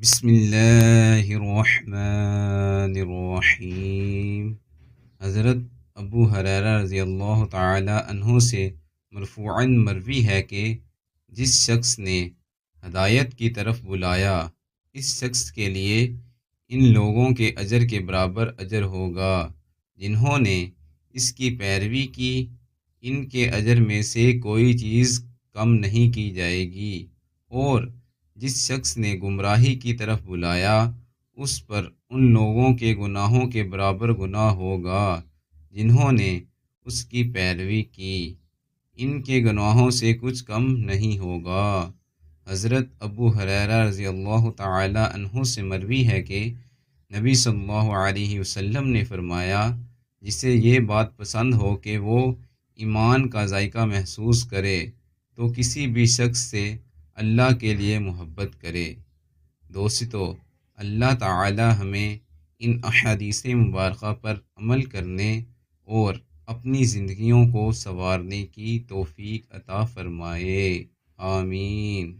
بسم اللہ الرحمن الرحیم۔ حضرت ابو ہریرہ رضی اللہ تعالی عنہ سے مرفوعاً مروی ہے کہ جس شخص نے ہدایت کی طرف بلایا، اس شخص کے لیے ان لوگوں کے اجر کے برابر اجر ہوگا جنہوں نے اس کی پیروی کی، ان کے اجر میں سے کوئی چیز کم نہیں کی جائے گی، اور جس شخص نے گمراہی کی طرف بلایا اس پر ان لوگوں کے گناہوں کے برابر گناہ ہوگا جنہوں نے اس کی پیروی کی، ان کے گناہوں سے کچھ کم نہیں ہوگا۔ حضرت ابو ہریرہ رضی اللہ تعالی عنہ سے مروی ہے کہ نبی صلی اللہ علیہ وسلم نے فرمایا، جسے یہ بات پسند ہو کہ وہ ایمان کا ذائقہ محسوس کرے تو کسی بھی شخص سے اللہ کے لیے محبت کرے۔ دوستو، اللہ تعالی ہمیں ان احادیث مبارکہ پر عمل کرنے اور اپنی زندگیوں کو سنوارنے کی توفیق عطا فرمائے، آمین۔